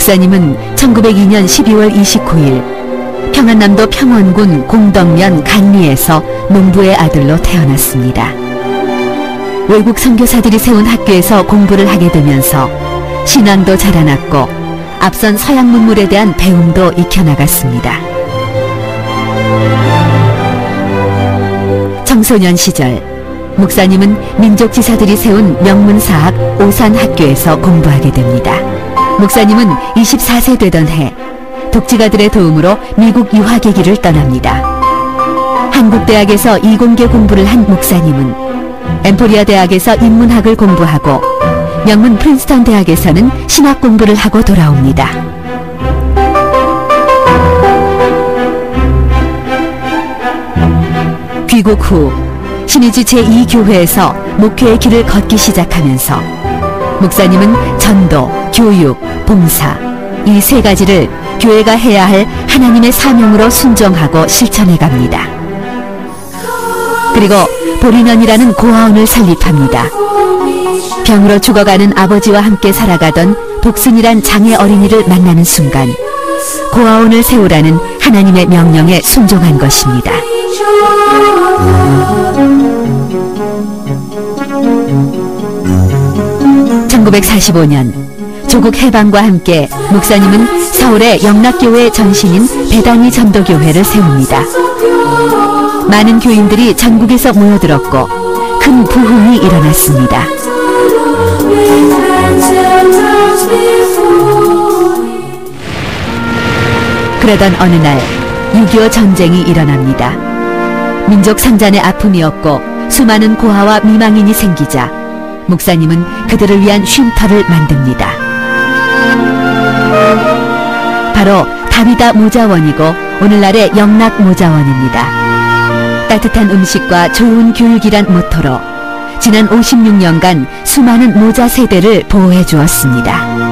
목사님은 1902년 12월 29일 평안남도 평원군 공덕면 간리에서 농부의 아들로 태어났습니다. 외국 선교사들이 세운 학교에서 공부를 하게 되면서 신앙도 자라났고 앞선 서양 문물에 대한 배움도 익혀나갔습니다. 청소년 시절 목사님은 민족지사들이 세운 명문사학 오산학교에서 공부하게 됩니다. 목사님은 24세 되던 해 독지가들의 도움으로 미국 유학의 길을 떠납니다. 한국대학에서 이공계 공부를 한 목사님은 엠포리아 대학에서 인문학을 공부하고 명문 프린스턴 대학에서는 신학 공부를 하고 돌아옵니다. 귀국 후 신의주 제2교회에서 목회의 길을 걷기 시작하면서 목사님은 전도, 교육, 봉사 이 세 가지를 교회가 해야 할 하나님의 사명으로 순종하고 실천해 갑니다. 그리고 보리년이라는 고아원을 설립합니다. 병으로 죽어가는 아버지와 함께 살아가던 독순이란 장애 어린이를 만나는 순간 고아원을 세우라는 하나님의 명령에 순종한 것입니다. 1945년 조국 해방과 함께 목사님은 서울의 영락교회의 전신인 배당위 전도교회를 세웁니다. 많은 교인들이 전국에서 모여들었고 큰 부흥이 일어났습니다. 그러던 어느 날 6.25 전쟁이 일어납니다. 민족 상잔의 아픔이었고 수많은 고아와 미망인이 생기자 목사님은 그들을 위한 쉼터를 만듭니다. 바로 다비다 모자원이고 오늘날의 영락 모자원입니다. 따뜻한 음식과 좋은 교육이란 모토로 지난 56년간 수많은 모자 세대를 보호해 주었습니다.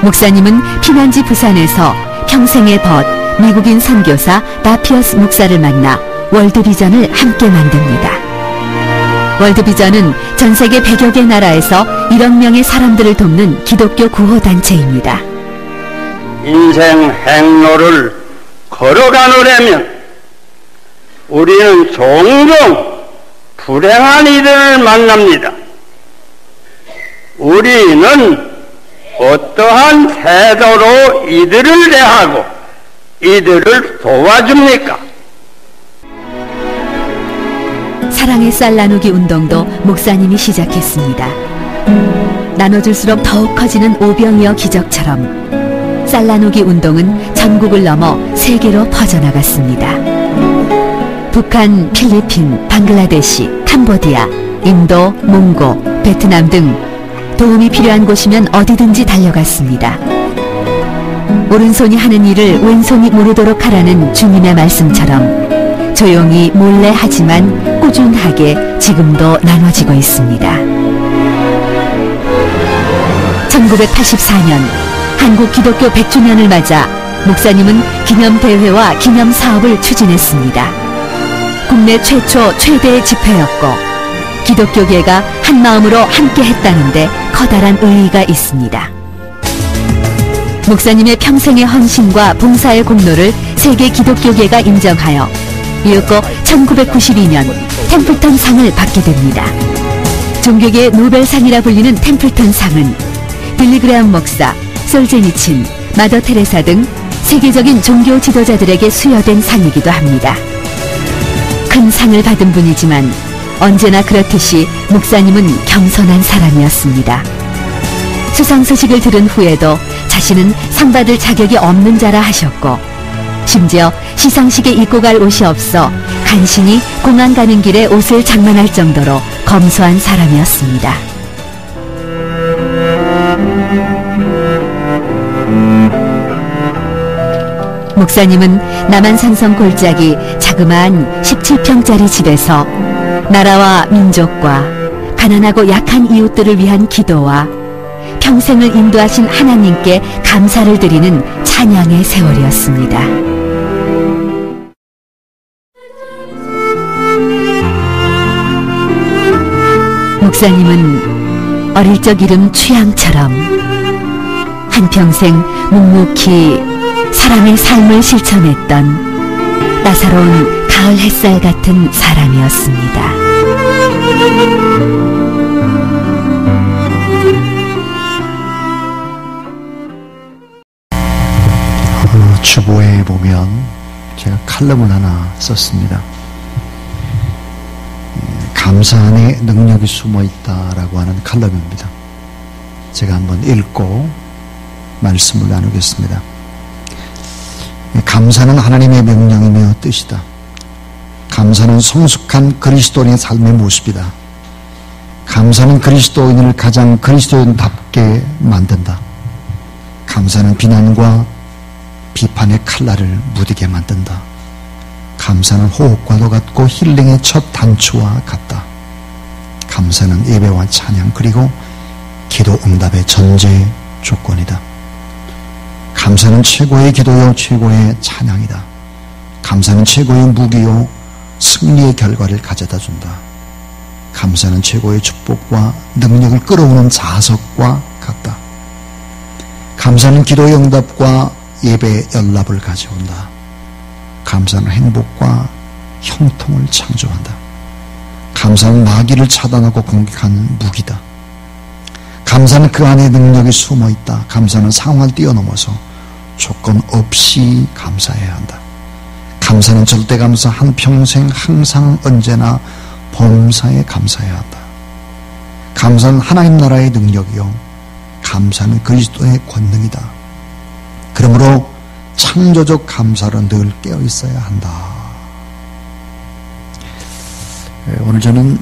목사님은 피난지 부산에서 평생의 벗 미국인 선교사 나피어스 목사를 만나 월드비전을 함께 만듭니다. 월드비전은 전 세계 100여 개 나라에서 1억 명의 사람들을 돕는 기독교 구호단체입니다. 인생 행로를 걸어가노라면 우리는 종종 불행한 이들을 만납니다. 우리는 어떠한 태도로 이들을 대하고 이들을 도와줍니까? 사랑의 쌀 나누기 운동도 목사님이 시작했습니다. 나눠줄수록 더욱 커지는 오병이어 기적처럼 쌀 나누기 운동은 전국을 넘어 세계로 퍼져나갔습니다. 북한, 필리핀, 방글라데시, 캄보디아, 인도, 몽고, 베트남 등 도움이 필요한 곳이면 어디든지 달려갔습니다. 오른손이 하는 일을 왼손이 모르도록 하라는 주님의 말씀처럼 조용히 몰래 하지만 꾸준하게 지금도 나눠지고 있습니다. 1984년 한국 기독교 100주년을 맞아 목사님은 기념대회와 기념사업을 추진했습니다. 국내 최초 최대의 집회였고 기독교계가 한마음으로 함께 했다는데 커다란 의의가 있습니다. 목사님의 평생의 헌신과 봉사의 공로를 세계 기독교계가 인정하여 이윽고 1992년 템플턴 상을 받게 됩니다. 종교계의 노벨상이라 불리는 템플턴 상은 빌리 그레엄 목사, 솔제니친, 마더 테레사 등 세계적인 종교 지도자들에게 수여된 상이기도 합니다. 큰 상을 받은 분이지만 언제나 그렇듯이 목사님은 겸손한 사람이었습니다. 수상 소식을 들은 후에도 자신은 상 받을 자격이 없는 자라 하셨고 심지어 시상식에 입고 갈 옷이 없어 간신히 공항 가는 길에 옷을 장만할 정도로 검소한 사람이었습니다. 목사님은 남한산성 골짜기 자그마한 17평짜리 집에서 나라와 민족과 가난하고 약한 이웃들을 위한 기도와 평생을 인도하신 하나님께 감사를 드리는 찬양의 세월이었습니다. 목사님은 어릴 적 이름 취향처럼 한평생 묵묵히 사람의 삶을 실천했던 따사로운 가을 햇살 같은 사람이었습니다. 주보에 보면 제가 칼럼을 하나 썼습니다. 감사 안에 능력이 숨어 있다라고 하는 칼럼입니다. 제가 한번 읽고 말씀을 나누겠습니다. 감사는 하나님의 명령이며 뜻이다. 감사는 성숙한 그리스도인의 삶의 모습이다. 감사는 그리스도인을 가장 그리스도인답게 만든다. 감사는 비난과 비판의 칼날을 무디게 만든다. 감사는 호흡과도 같고 힐링의 첫 단추와 같다. 감사는 예배와 찬양 그리고 기도 응답의 전제 조건이다. 감사는 최고의 기도요 최고의 찬양이다. 감사는 최고의 무기요 승리의 결과를 가져다 준다. 감사는 최고의 축복과 능력을 끌어오는 자석과 같다. 감사는 기도의 응답과 예배의 연락을 가져온다. 감사는 행복과 형통을 창조한다. 감사는 마귀를 차단하고 공격하는 무기다. 감사는 그 안에 능력이 숨어 있다. 감사는 상황을 뛰어넘어서 조건 없이 감사해야 한다. 감사는 절대 감사, 한평생 항상 언제나 범사에 감사해야 한다. 감사는 하나님 나라의 능력이요 감사는 그리스도의 권능이다. 그러므로 창조적 감사로 늘 깨어 있어야 한다. 오늘 저는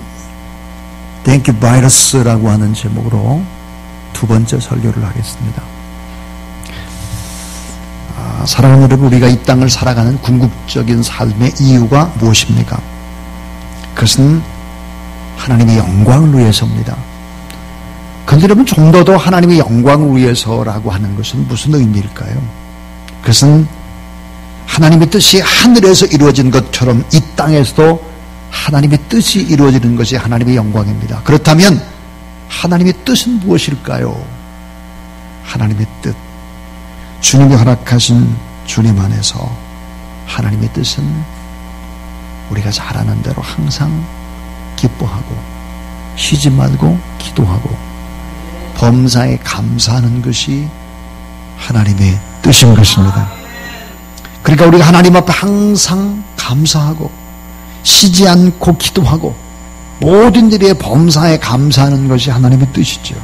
Thank you Virus라고 하는 제목으로 두 번째 설교를 하겠습니다. 사랑하는 여러분, 우리가 이 땅을 살아가는 궁극적인 삶의 이유가 무엇입니까? 그것은 하나님의 영광을 위해서입니다. 그런데 여러분, 좀 더 하나님의 영광을 위해서라고 하는 것은 무슨 의미일까요? 그것은 하나님의 뜻이 하늘에서 이루어진 것처럼 이 땅에서도 하나님의 뜻이 이루어지는 것이 하나님의 영광입니다. 그렇다면 하나님의 뜻은 무엇일까요? 하나님의 뜻, 주님이 허락하신 주님 안에서 하나님의 뜻은 우리가 잘 아는 대로 항상 기뻐하고 쉬지 말고 기도하고 범사에 감사하는 것이 하나님의 뜻인 것입니다. 그러니까 우리가 하나님 앞에 항상 감사하고 쉬지 않고 기도하고 모든 일에 범사에 감사하는 것이 하나님의 뜻이죠.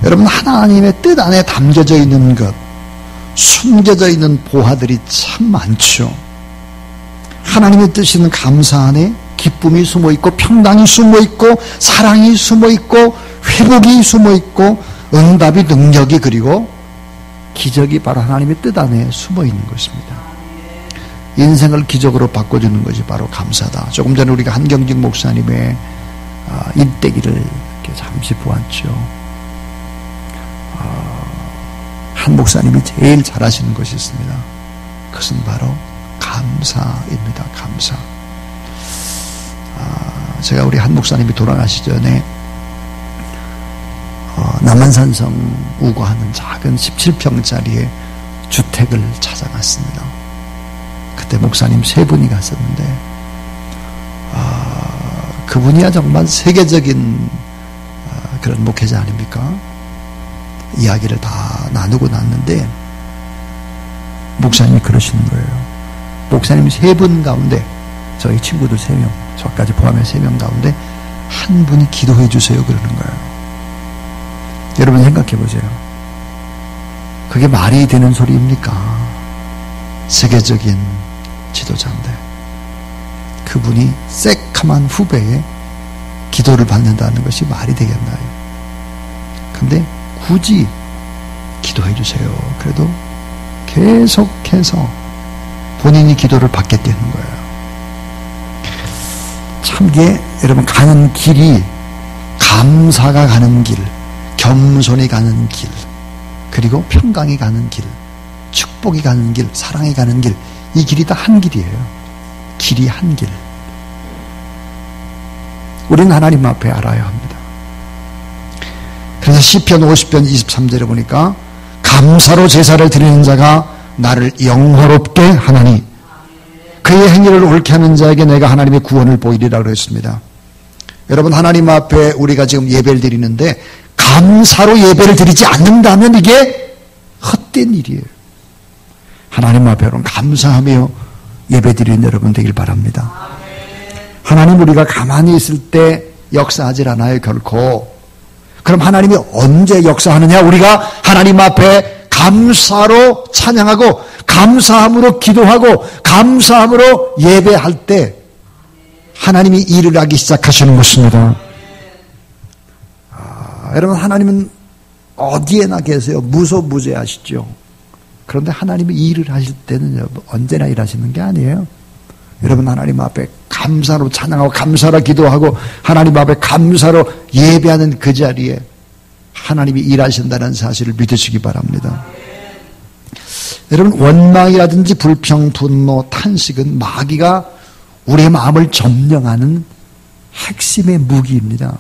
여러분, 하나님의 뜻 안에 담겨져 있는 것, 숨겨져 있는 보화들이 참 많죠. 하나님의 뜻은 감사 안에 기쁨이 숨어 있고 평강이 숨어 있고 사랑이 숨어 있고 회복이 숨어 있고 응답이 능력이 그리고 기적이 바로 하나님의 뜻 안에 숨어 있는 것입니다. 인생을 기적으로 바꿔주는 것이 바로 감사다. 조금 전에 우리가 한경직 목사님의 일대기를 이렇게 잠시 보았죠. 한 목사님이 제일 잘하시는 것이 있습니다. 그것은 바로 감사입니다. 감사. 제가 우리 한 목사님이 돌아가시기 전에 남한산성 우거하는 작은 17평짜리의 주택을 찾아갔습니다. 그때 목사님 세 분이 갔었는데 그분이야 정말 세계적인 그런 목회자 아닙니까? 이야기를 다 나누고 났는데 목사님이 그러시는 거예요. 목사님 세 분 가운데 저희 친구들 3명, 저까지 포함해 3명 가운데 한 분이 기도해 주세요 그러는 거예요. 여러분 생각해 보세요. 그게 말이 되는 소리입니까? 세계적인 지도자인데 그분이 새카만 후배의 기도를 받는다는 것이 말이 되겠나요? 근데 굳이 기도해 주세요. 그래도 계속해서 본인이 기도를 받게 되는 거예요. 참 이게 여러분 가는 길이 감사가 가는 길, 겸손이 가는 길, 그리고 평강이 가는 길, 축복이 가는 길, 사랑이 가는 길, 이 길이 다 한 길이에요. 길이 한 길. 우리는 하나님 앞에 알아야 합니다. 그래서 시편 50편 23절에 보니까 감사로 제사를 드리는 자가 나를 영화롭게 하나니 그의 행위를 옳게 하는 자에게 내가 하나님의 구원을 보이리라 그랬습니다. 여러분, 하나님 앞에 우리가 지금 예배를 드리는데 감사로 예배를 드리지 않는다면 이게 헛된 일이에요. 하나님 앞에 여러분 감사하며 예배 드리는 여러분 되길 바랍니다. 하나님, 우리가 가만히 있을 때 역사하질 않아요, 결코. 그럼 하나님이 언제 역사하느냐? 우리가 하나님 앞에 감사로 찬양하고 감사함으로 기도하고 감사함으로 예배할 때 하나님이 일을 하기 시작하시는 것입니다. 여러분, 하나님은 어디에나 계세요. 무소무제하시죠. 그런데 하나님이 일을 하실 때는 언제나 일하시는 게 아니에요. 여러분, 하나님 앞에 감사로 찬양하고 감사로 기도하고 하나님 앞에 감사로 예배하는 그 자리에 하나님이 일하신다는 사실을 믿으시기 바랍니다. 여러분, 원망이라든지 불평, 분노, 탄식은 마귀가 우리의 마음을 점령하는 핵심의 무기입니다.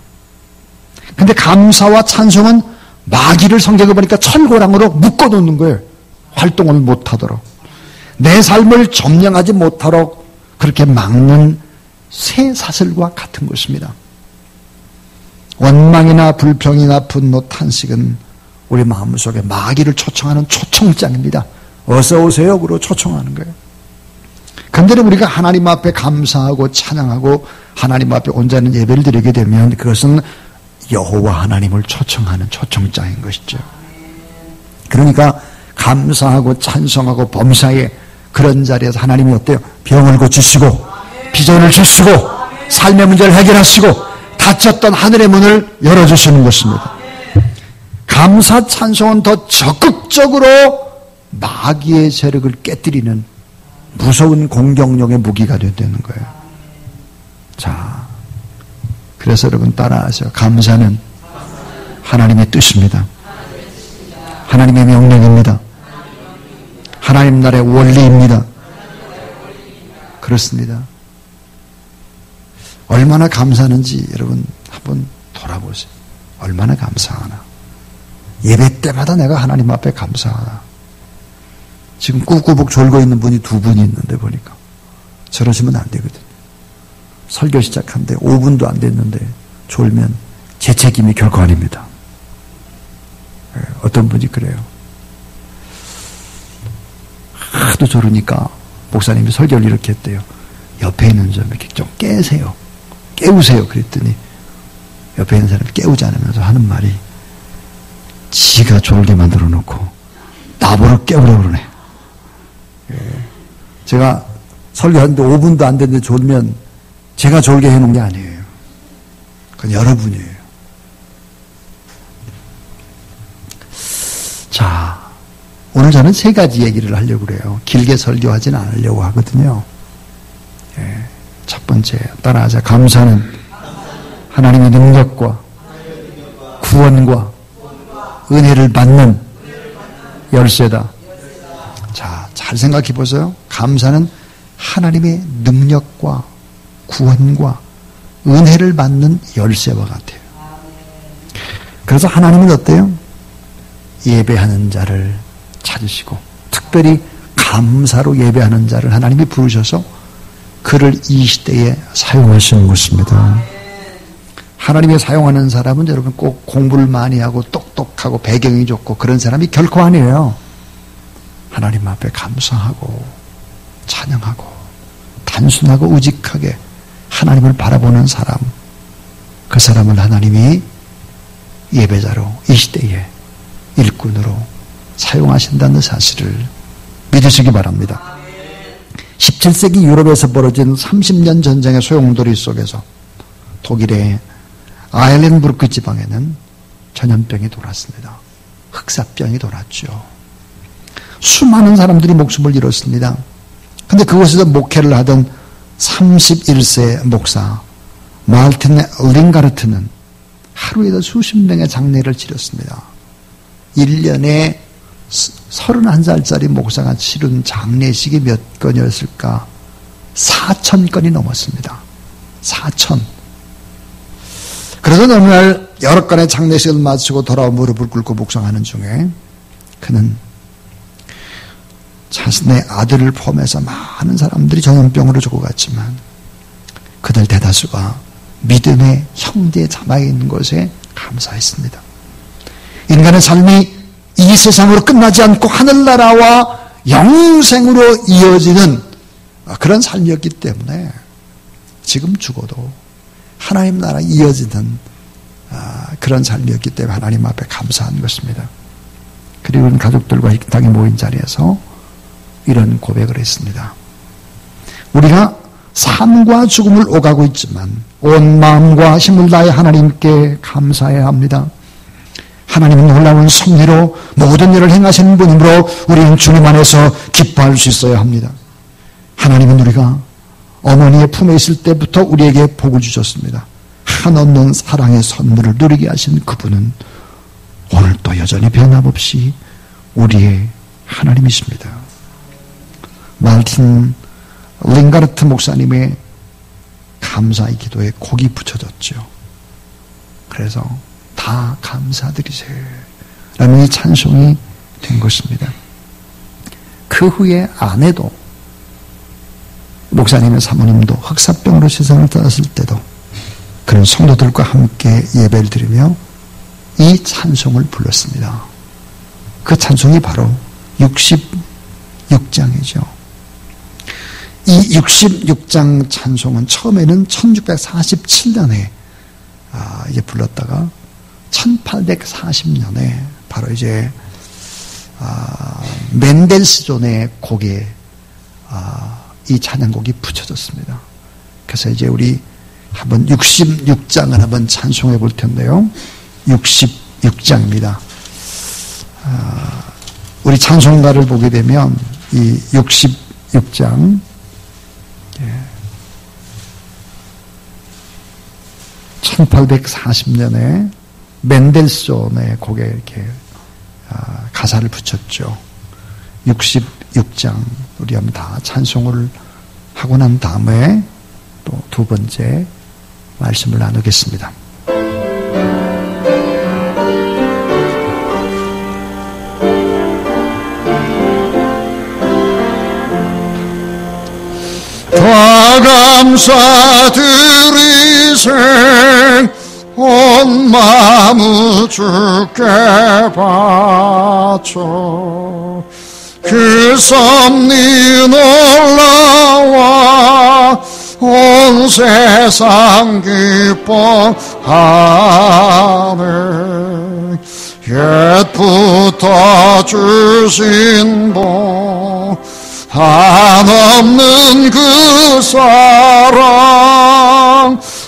근데 감사와 찬송은 마귀를 성경에 보니까 철고랑으로 묶어놓는 거예요. 활동을 못하도록. 내 삶을 점령하지 못하도록 그렇게 막는 새 사슬과 같은 것입니다. 원망이나 불평이나 분노, 탄식은 우리 마음속에 마귀를 초청하는 초청장입니다. 어서 오세요. 그러고 초청하는 거예요. 그런데 우리가 하나님 앞에 감사하고 찬양하고 하나님 앞에 온전한 예배를 드리게 되면 그것은 여호와 하나님을 초청하는 초청장인 것이죠. 그러니까 감사하고 찬송하고 범사에 그런 자리에서 하나님이 어때요? 병을 고치시고 비전을 주시고 삶의 문제를 해결하시고 닫혔던 하늘의 문을 열어주시는 것입니다. 감사 찬송은 더 적극적으로 마귀의 세력을 깨뜨리는 무서운 공격력의 무기가 되는 거예요. 자, 그래서 여러분 따라하세요. 감사는 하나님의 뜻입니다. 하나님의 명령입니다. 하나님 나라의 원리입니다. 그렇습니다. 얼마나 감사하는지 여러분 한번 돌아보세요. 얼마나 감사하나. 예배 때마다 내가 하나님 앞에 감사하나. 지금 꾹꾹 졸고 있는 분이 2분이 있는데 보니까 저러시면 안 되거든요. 설교 시작한데 5분도 안 됐는데 졸면 제 책임이 결코 아닙니다. 어떤 분이 그래요. 하도 졸으니까 목사님이 설교를 이렇게 했대요. 옆에 있는 좀 이렇게 좀 깨세요. 깨우세요. 그랬더니 옆에 있는 사람이 깨우지 않으면서 하는 말이 지가 졸게 만들어 놓고 나보러 깨우려고 그러네. 제가 설교하는데 5분도 안 됐는데 졸면 제가 졸게 해놓은 게 아니에요. 그건 여러분이에요. 자, 오늘 저는 3가지 얘기를 하려고 그래요. 길게 설교하지는 않으려고 하거든요. 첫 번째, 따라하자. 감사는 하나님의 능력과 구원과 은혜를 받는 열쇠다. 자, 잘 생각해 보세요. 감사는 하나님의 능력과 구원과 은혜를 받는 열쇠와 같아요. 그래서 하나님은 어때요? 예배하는 자를 찾으시고 특별히 감사로 예배하는 자를 하나님이 부르셔서 그를 이 시대에 사용하시는 것입니다. 하나님이 사용하는 사람은 여러분 꼭 공부를 많이 하고 똑똑하고 배경이 좋고 그런 사람이 결코 아니에요. 하나님 앞에 감사하고 찬양하고 단순하고 우직하게 하나님을 바라보는 사람, 그 사람을 하나님이 예배자로 이 시대에 일꾼으로 사용하신다는 사실을 믿으시기 바랍니다. 17세기 유럽에서 벌어진 30년 전쟁의 소용돌이 속에서 독일의 아일렌부르크 지방에는 전염병이 돌았습니다. 흑사병이 돌았죠. 수많은 사람들이 목숨을 잃었습니다. 근데 그곳에서 목회를 하던 31세 목사 마르틴 링가르트는 하루에도 수십 명의 장례를 치렀습니다. 1년에 31살짜리 목사가 치른 장례식이 몇 건이었을까? 4,000건이 넘었습니다. 4,000. 그러던 어느 날 여러 건의 장례식을 마치고 돌아와 무릎을 꿇고 묵상하는 중에 그는 자신의 아들을 포함해서 많은 사람들이 전염병으로 죽어갔지만 그들 대다수가 믿음의 형제 자매에 있는 것에 감사했습니다. 인간의 삶이 이 세상으로 끝나지 않고 하늘나라와 영생으로 이어지는 그런 삶이었기 때문에 지금 죽어도 하나님 나라 이어지는 그런 삶이었기 때문에 하나님 앞에 감사한 것입니다. 그리고 가족들과 식당에 모인 자리에서 이런 고백을 했습니다. 우리가 삶과 죽음을 오가고 있지만 온 마음과 힘을 다해 하나님께 감사해야 합니다. 하나님은 놀라운 섭리로 모든 일을 행하시는 분이므로 우리는 주님 안에서 기뻐할 수 있어야 합니다. 하나님은 우리가 어머니의 품에 있을 때부터 우리에게 복을 주셨습니다. 한없는 사랑의 선물을 누리게 하신 그분은 오늘도 여전히 변함없이 우리의 하나님이십니다. 말틴 링가르트 목사님의 감사의 기도에 곡이 붙여졌죠. 그래서 다 감사드리세요 라는 이 찬송이 된 것입니다. 그 후에 아내도 목사님의 사모님도 흑사병으로 세상을 떠났을 때도 그런 성도들과 함께 예배를 드리며 이 찬송을 불렀습니다. 그 찬송이 바로 66장이죠. 이 66장 찬송은 처음에는 1647년에 이제 불렀다가 1840년에 바로 이제 멘델스존의 곡에 이 찬양곡이 붙여졌습니다. 그래서 이제 우리 한번 66장을 한번 찬송해 볼 텐데요. 66장입니다. 우리 찬송가를 보게 되면 이 66장 1840년에 멘델스존의 곡에 이렇게 가사를 붙였죠. 66장 우리 한번 다 찬송을 하고 난 다음에 또 두 번째 말씀을 나누겠습니다. 다 감사드리세 온 마음을 주께 바쳐 그 섭리 놀라와 온 세상 기뻐하네 옛부터 주신 복 한없는 그 사랑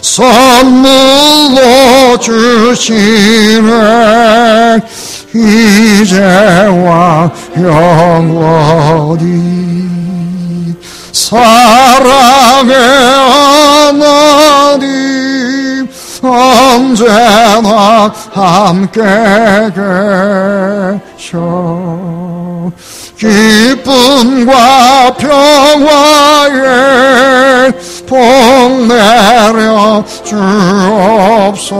선물로 주시네 이제와 영원히 사랑의 하나님 언제나 함께 계셔 기쁨과 평화에 복 내려 주옵소서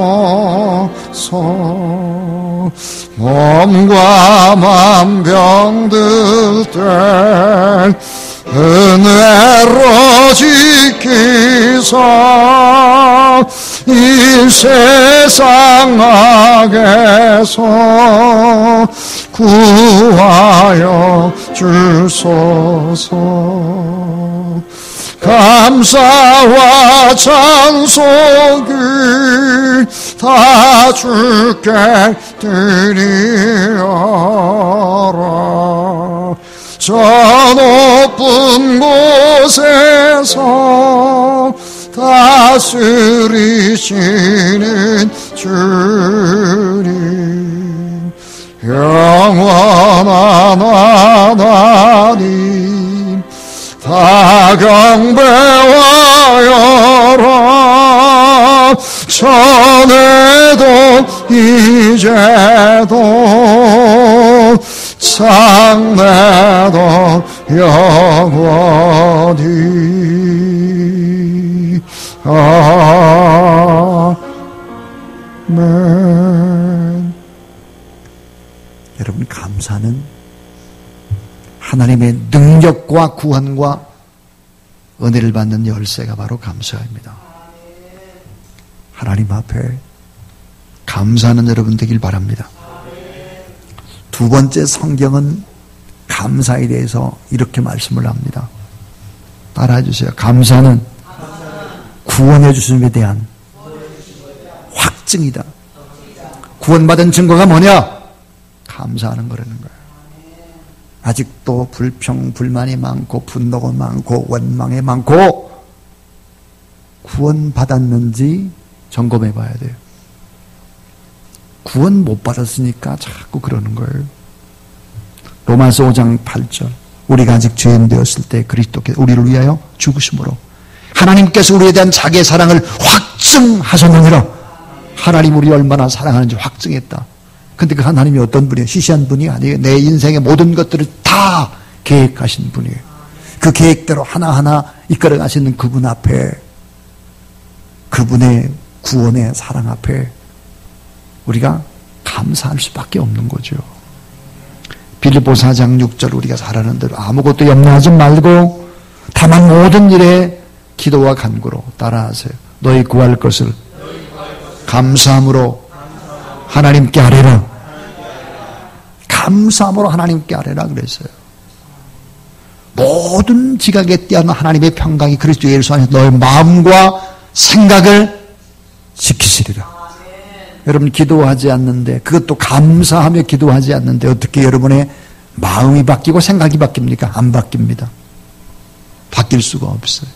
몸과 맘 병들 때 은혜로 지키사 이 세상 악에서 구하여 주소서 감사와 찬송이 다 주께 드리어라 저 높은 곳에서 다스리시는 주님 영원한 하나님 다 경배하여라 전에도 이제도 장래도 영원히 여러분, 감사는 하나님의 능력과 구원과 은혜를 받는 열쇠가 바로 감사입니다. 하나님 앞에 감사하는 여러분 되길 바랍니다. 두 번째, 성경은 감사에 대해서 이렇게 말씀을 합니다. 따라해 주세요. 감사는 구원해 주심에 대한 확증이다. 구원받은 증거가 뭐냐? 감사하는 거라는 거예요. 아직도 불평, 불만이 많고 분노가 많고 원망이 많고 구원받았는지 점검해 봐야 돼요. 구원 못 받았으니까 자꾸 그러는 거예요. 로마서 5장 8절. 우리가 아직 죄인 되었을 때 그리스도께서 우리를 위하여 죽으심으로 하나님께서 우리에 대한 자기의 사랑을 확증하셨느니라. 하나님 우리 얼마나 사랑하는지 확증했다. 근데 그 하나님이 어떤 분이에요? 시시한 분이 아니에요. 내 인생의 모든 것들을 다 계획하신 분이에요. 그 계획대로 하나하나 이끌어 가시는 그분 앞에, 그분의 구원의 사랑 앞에 우리가 감사할 수밖에 없는 거죠. 빌립보서 4장 6절 우리가 잘 아는 대로 아무것도 염려하지 말고 다만 모든 일에 기도와 간구로 따라하세요. 너희 구할 것을 감사함으로 하나님께 아뢰라. 감사함으로 하나님께 아뢰라 그랬어요. 모든 지각에 뛰어난 하나님의 평강이 그리스도 예수 안에서 너의 마음과 생각을 지키시리라. 여러분, 기도하지 않는데, 그것도 감사하며 기도하지 않는데 어떻게 여러분의 마음이 바뀌고 생각이 바뀝니까? 안 바뀝니다. 바뀔 수가 없어요.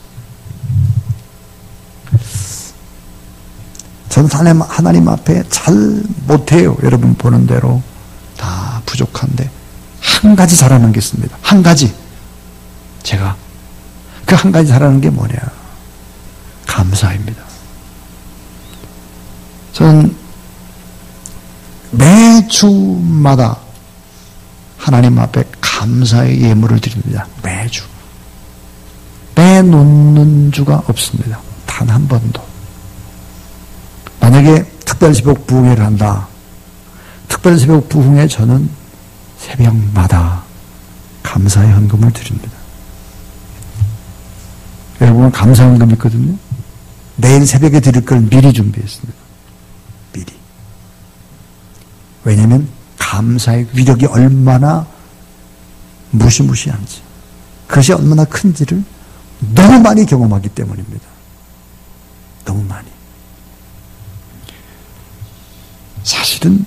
저는 하나님 앞에 잘 못해요. 여러분 보는 대로 다 부족한데 한 가지 잘하는 게 있습니다. 한 가지. 제가 그 한 가지 잘하는 게 뭐냐? 감사입니다. 저는 매주마다 하나님 앞에 감사의 예물을 드립니다. 매주. 빼놓는 주가 없습니다. 단 한 번도. 만약에 특별새벽 부흥회를 한다. 특별새벽 부흥회 저는 새벽마다 감사의 헌금을 드립니다. 여러분, 감사 헌금 있거든요. 내일 새벽에 드릴 걸 미리 준비했습니다. 미리. 왜냐하면 감사의 위력이 얼마나 무시무시한지, 그것이 얼마나 큰지를 너무 많이 경험하기 때문입니다. 너무 많이. 사실은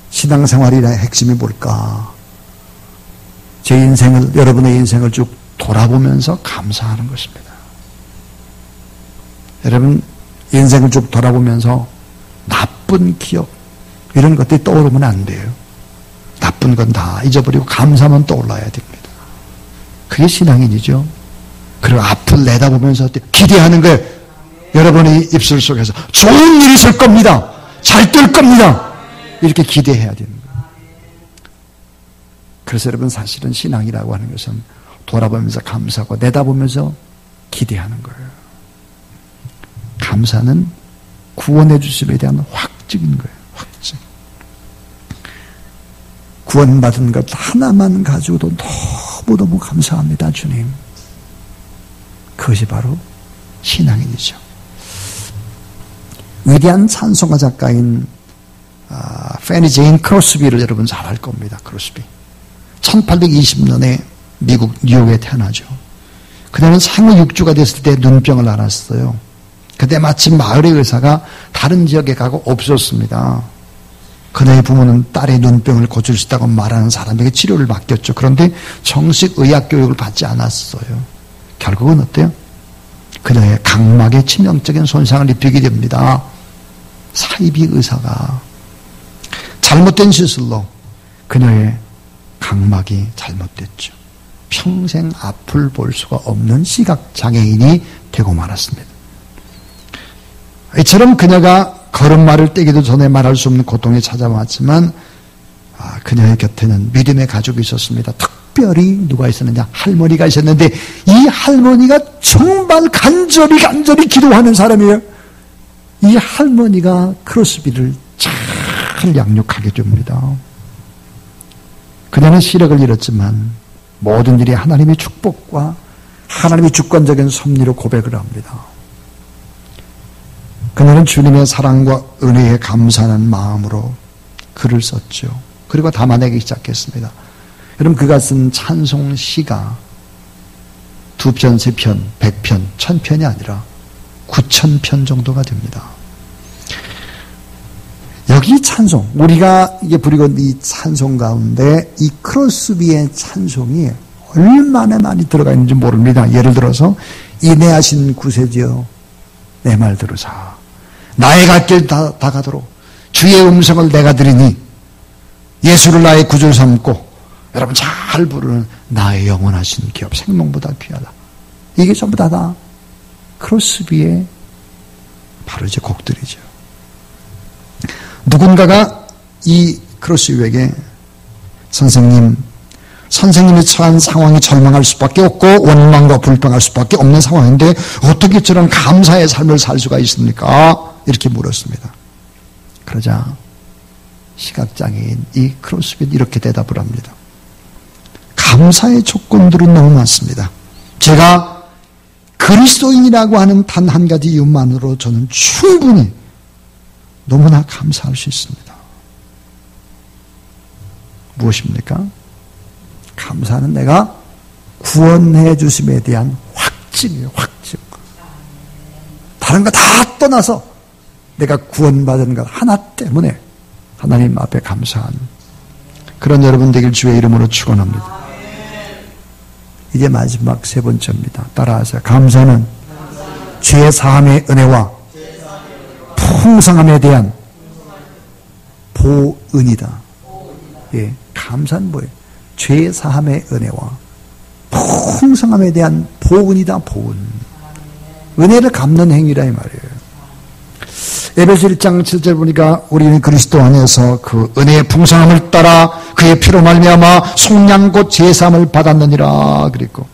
신앙생활이라의 핵심이 뭘까? 제 인생을, 여러분의 인생을 쭉 돌아보면서 감사하는 것입니다. 여러분, 인생을 쭉 돌아보면서 나쁜 기억, 이런 것들이 떠오르면 안 돼요. 나쁜 건 다 잊어버리고 감사만 떠올라야 됩니다. 그게 신앙인이죠. 그리고 앞을 내다보면서 기대하는 거예요. 여러분의 입술 속에서 좋은 일이 있을 겁니다. 잘 될 겁니다. 이렇게 기대해야 되는 거예요. 그래서 여러분, 사실은 신앙이라고 하는 것은 돌아보면서 감사하고 내다보면서 기대하는 거예요. 감사는 구원해 주심에 대한 확증인 거예요. 확증. 구원받은 것 하나만 가지고도 너무너무 감사합니다, 주님. 그것이 바로 신앙인이죠. 위대한 찬송가 작가인 페니 제인 크로스비를 여러분 잘 알 겁니다. 크로스비. 1820년에 미국 뉴욕에 태어나죠. 그녀는 생후 6주가 됐을 때 눈병을 앓았어요. 그때 마침 마을의 의사가 다른 지역에 가고 없었습니다. 그녀의 부모는 딸의 눈병을 고칠 수 있다고 말하는 사람에게 치료를 맡겼죠. 그런데 정식 의학 교육을 받지 않았어요. 결국은 어때요? 그녀의 각막에 치명적인 손상을 입히게 됩니다. 사이비 의사가 잘못된 시술로 그녀의 각막이 잘못됐죠. 평생 앞을 볼 수가 없는 시각장애인이 되고 말았습니다. 이처럼 그녀가 걸음마를 떼기도 전에 말할 수 없는 고통이 찾아왔지만 그녀의 곁에는 믿음의 가족이 있었습니다. 특별히 누가 있었느냐? 할머니가 있었는데 이 할머니가 정말 간절히 기도하는 사람이에요. 이 할머니가 크로스비를 잘 양육하게 됩니다. 그녀는 시력을 잃었지만 모든 일이 하나님의 축복과 하나님의 주권적인 섭리로 고백을 합니다. 그녀는 주님의 사랑과 은혜에 감사하는 마음으로 글을 썼죠. 그리고 담아내기 시작했습니다. 여러분, 그가 쓴 찬송시가 2편, 3편, 100편, 1000편이 아니라 9000편 정도가 됩니다. 여기 찬송, 우리가 이게 부르고 있는 이 찬송 가운데 이 크로스비의 찬송이 얼마나 많이 들어가 있는지 모릅니다. 예를 들어서 인내하신 구세주여 내 말 들으사 나의 갈 길 다 가도록 주의 음성을 내가 들으니 예수를 나의 구주를 삼고 여러분 잘 부르는 나의 영원하신 기업 생명보다 귀하다. 이게 전부 다 크로스비의 바로 이제 곡들이죠. 누군가가 이 크로스비에게 선생님이 처한 상황이 절망할 수밖에 없고 원망과 불평할 수밖에 없는 상황인데 어떻게 저런 감사의 삶을 살 수가 있습니까? 이렇게 물었습니다. 그러자 시각장애인 이 크로스비는 이렇게 대답을 합니다. 감사의 조건들은 너무 많습니다. 제가 그리스도인이라고 하는 단 한 가지 이유만으로 저는 충분히 너무나 감사할 수 있습니다. 무엇입니까? 감사는 내가 구원해 주심에 대한 확증이에요. 확증. 다른 거 다 떠나서 내가 구원받은 것 하나 때문에 하나님 앞에 감사하는 그런 여러분 되길 주의 이름으로 축원합니다. 이제 마지막 세 번째입니다. 따라하세요. 감사는 죄 사함의 은혜와 풍성함에 대한 보은이다. 예, 감사는 뭐예요? 죄 사함의 은혜와 풍성함에 대한 보은이다. 보은. 은혜를 갚는 행위라 이 말이에요. 에베소 1장 7절 보니까 우리는 그리스도 안에서 그 은혜의 풍성함을 따라 그의 피로 말미암아 속량 곧 제사함을 받았느니라 그랬고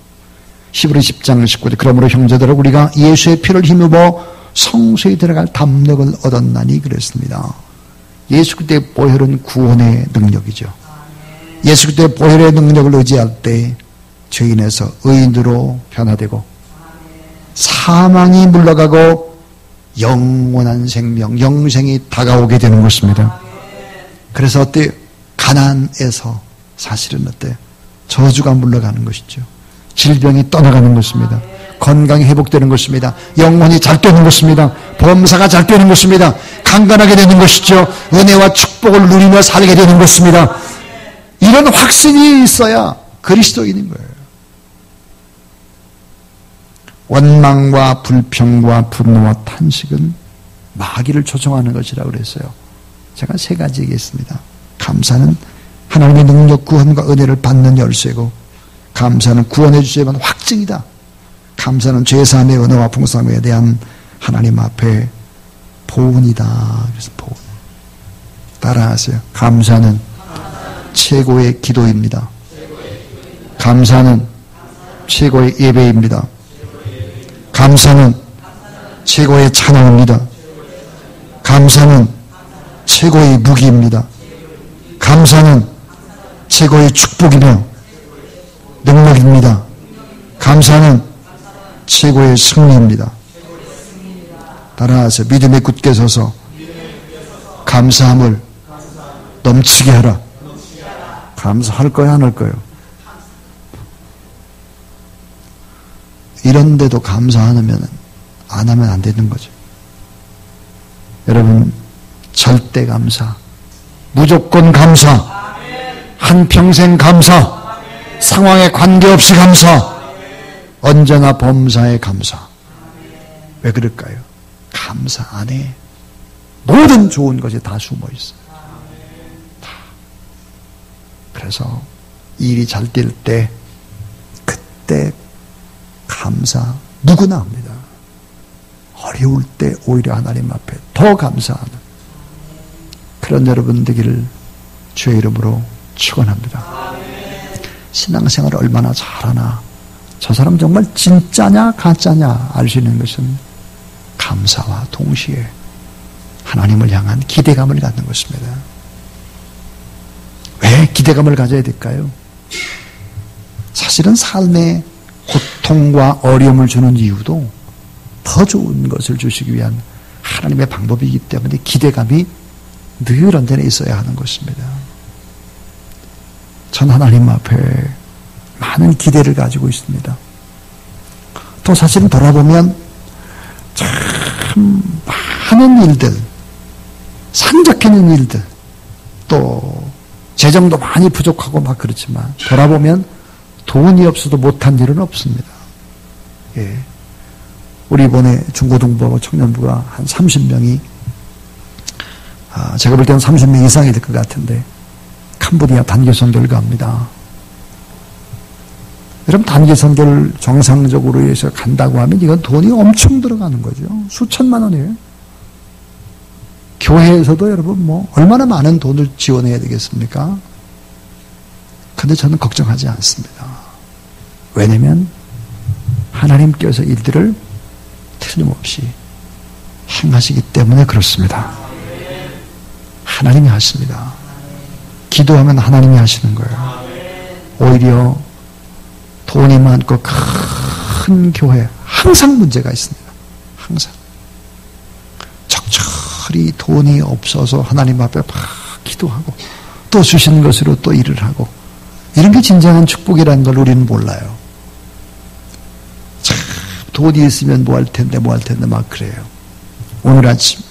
히브리 10장 19절 그러므로 형제들아 우리가 예수의 피를 힘입어 성소에 들어갈 담력을 얻었나니 그랬습니다. 예수 그리스도의 보혈은 구원의 능력이죠. 예수 그리스도의 보혈의 능력을 의지할 때 죄인에서 의인으로 변화되고 사망이 물러가고 영원한 생명, 영생이 다가오게 되는 것입니다. 그래서 어때요? 가난에서 사실은 어때요? 저주가 물러가는 것이죠. 질병이 떠나가는 것입니다. 건강이 회복되는 것입니다. 영혼이 잘 되는 것입니다. 범사가 잘 되는 것입니다. 강건하게 되는 것이죠. 은혜와 축복을 누리며 살게 되는 것입니다. 이런 확신이 있어야 그리스도인인 거예요. 원망과 불평과 분노와 탄식은 마귀를 초청하는 것이라고 그랬어요. 제가 세 가지 얘기했습니다. 감사는 하나님의 능력, 구원과 은혜를 받는 열쇠고 감사는 구원해 주시면 확증이다. 감사는 죄사함의 은혜와 풍성함에 대한 하나님 앞에 보은이다. 그래서 보은. 따라하세요. 감사는 최고의 기도입니다. 감사는 최고의 예배입니다. 감사는 최고의 찬양입니다. 감사는 최고의 무기입니다. 감사는 최고의 축복이며 능력입니다. 감사는 최고의 승리입니다. 따라하세요. 믿음에 굳게 서서 감사함을 넘치게 하라. 감사할 거야, 안 할 거예요? 이런데도 감사 안 하면 안 되는 거죠. 여러분, 절대 감사, 무조건 감사, 한평생 감사, 상황에 관계없이 감사, 언제나 범사에 감사. 왜 그럴까요? 감사 안에 모든 좋은 것이 다 숨어 있어요. 다. 그래서 일이 잘 될 때 그때 감사 누구나 합니다. 어려울 때 오히려 하나님 앞에 더 감사하는 그런 여러분 되기를 주의 이름으로 축원합니다. 신앙생활을 얼마나 잘하나, 저 사람 정말 진짜냐 가짜냐 알 수 있는 것은 감사와 동시에 하나님을 향한 기대감을 갖는 것입니다. 왜 왜 기대감을 가져야 될까요? 사실은 삶에 고통과 어려움을 주는 이유도 더 좋은 것을 주시기 위한 하나님의 방법이기 때문에 기대감이 늘 언제나 있어야 하는 것입니다. 전 하나님 앞에 많은 기대를 가지고 있습니다. 또 사실은 돌아보면 참 많은 일들, 산적해있는 일들, 또 재정도 많이 부족하고 막 그렇지만 돌아보면 돈이 없어도 못한 일은 없습니다. 예. 우리 이번에 중고등부하고 청년부가 한 30명이 제가 볼 때는 30명 이상이 될 것 같은데 캄보디아 단기 선교를 갑니다. 여러분 단기 선교를 정상적으로 해서 간다고 하면 이건 돈이 엄청 들어가는 거죠. 수천만 원이에요. 교회에서도 여러분 뭐 얼마나 많은 돈을 지원해야 되겠습니까? 근데 저는 걱정하지 않습니다. 왜냐면 하나님께서 일들을 틀림없이 행하시기 때문에 그렇습니다. 하나님이 하십니다. 기도하면 하나님이 하시는 거예요. 오히려 돈이 많고 큰 교회 항상 문제가 있습니다. 항상 적절히 돈이 없어서 하나님 앞에 막 기도하고 또 주시는 것으로 또 일을 하고 이런 게 진정한 축복이라는 걸 우리는 몰라요. 참 돈이 있으면 뭐 할 텐데 막 그래요. 오늘 아침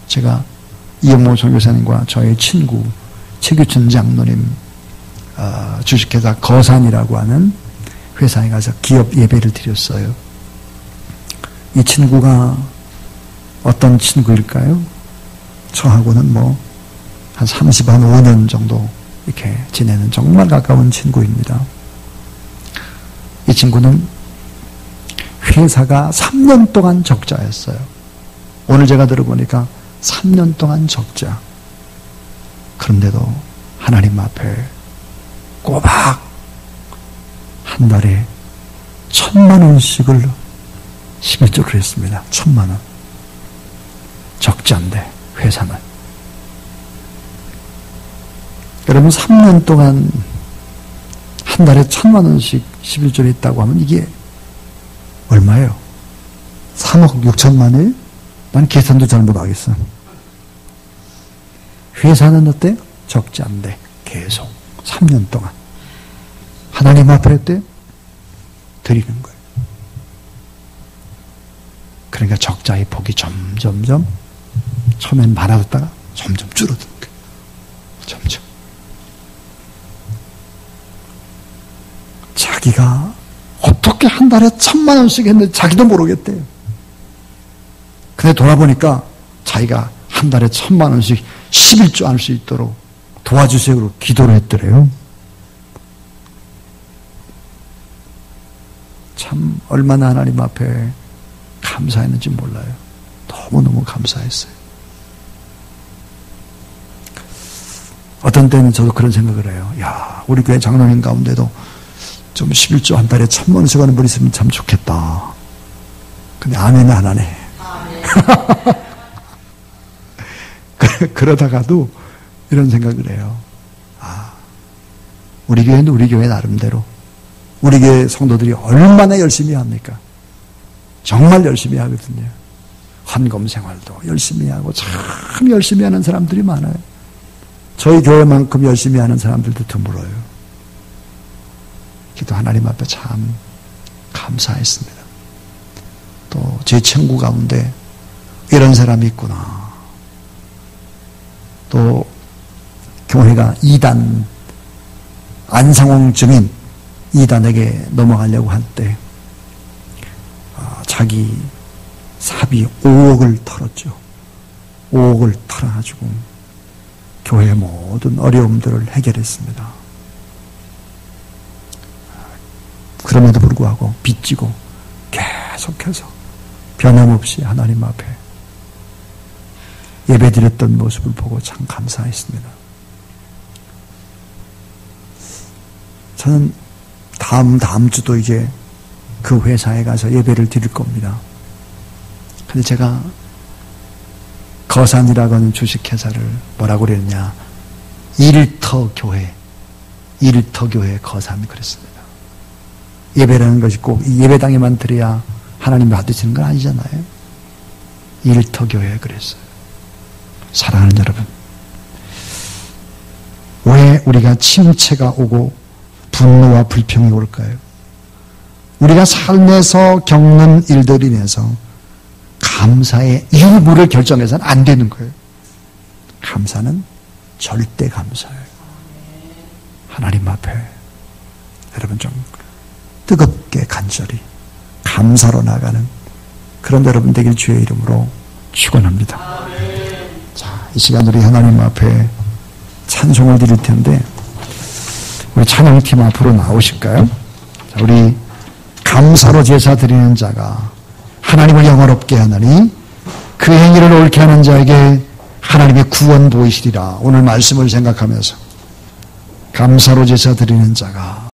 제가 이영모 선교사님과 저의 친구 최규춘 장로님 주식회사 거산이라고 하는 회사에 가서 기업 예배를 드렸어요. 이 친구가 어떤 친구일까요? 저하고는 뭐 한 35년 정도 이렇게 지내는 정말 가까운 친구입니다. 이 친구는 회사가 3년 동안 적자였어요. 오늘 제가 들어보니까 3년 동안 적자. 그런데도 하나님 앞에 꼬박 한 달에 1,000만 원씩을 11조를 했습니다. 1,000만 원. 적자인데 회사는. 여러분 3년 동안 한 달에 1,000만 원씩 11조를 했다고 하면 이게 얼마예요? 3억 6천만이에요? 난 계산도 잘 못하겠어. 회사는 어때? 적자인데 계속 3년 동안 하나님 앞에 때 드리는 거예요. 그러니까 적자의 폭이 점점점 처음엔 많아졌다가 점점 줄어드는 거예요. 점점. 자기가 어떻게 한 달에 1,000만 원씩 했는지 자기도 모르겠대요. 근데 돌아보니까 자기가 한 달에 1,000만 원씩 11조 할 수 있도록 도와주세요. 기도를 했더래요. 참 얼마나 하나님 앞에 감사했는지 몰라요. 너무너무 감사했어요. 어떤 때는 저도 그런 생각을 해요. 야, 우리 교회 장로님 가운데도 좀 11조 한 달에 1,000만 원씩 하는 분 있으면 참 좋겠다. 근데 아멘은 안 하네. 그러다가도 이런 생각을 해요. 아, 우리 교회는 우리 교회 나름대로 우리 교회 성도들이 얼마나 열심히 합니까? 정말 열심히 하거든요. 헌금 생활도 열심히 하고 참 열심히 하는 사람들이 많아요. 저희 교회만큼 열심히 하는 사람들도 드물어요. 기도 하나님 앞에 참 감사했습니다. 또 제 친구 가운데 이런 사람이 있구나. 또 교회가 2단 안상홍 주민 2단에게 넘어가려고 할 때 자기 사비 5억을 털었죠. 5억을 털어가지고 교회의 모든 어려움들을 해결했습니다. 그럼에도 불구하고 빚지고 계속해서 변함없이 하나님 앞에 예배드렸던 모습을 보고 참 감사했습니다. 저는 다음 주도 이제 그 회사에 가서 예배를 드릴 겁니다. 근데 제가 거산이라고 하는 주식회사를 뭐라고 그랬냐, 일터 교회, 일터교회 거사는 그랬습니다. 예배라는 것이 꼭 예배당에만 들어야 하나님 받으시는 건 아니잖아요. 일터교회 그랬어요. 사랑하는 여러분, 왜 우리가 침체가 오고 분노와 불평이 올까요? 우리가 삶에서 겪는 일들로 인해서 감사의 일부를 결정해서는 안 되는 거예요. 감사는 절대 감사예요. 하나님 앞에 여러분 좀 뜨겁게 간절히 감사로 나가는 그런 여러분 되길 주의 이름으로 축원합니다. 자, 이 시간 우리 하나님 앞에 찬송을 드릴 텐데 우리 찬양팀 앞으로 나오실까요? 자, 우리 감사로 제사 드리는 자가 하나님을 영화롭게 하나니 그 행위를 옳게 하는 자에게 하나님의 구원 보이시리라. 오늘 말씀을 생각하면서 감사로 제사 드리는 자가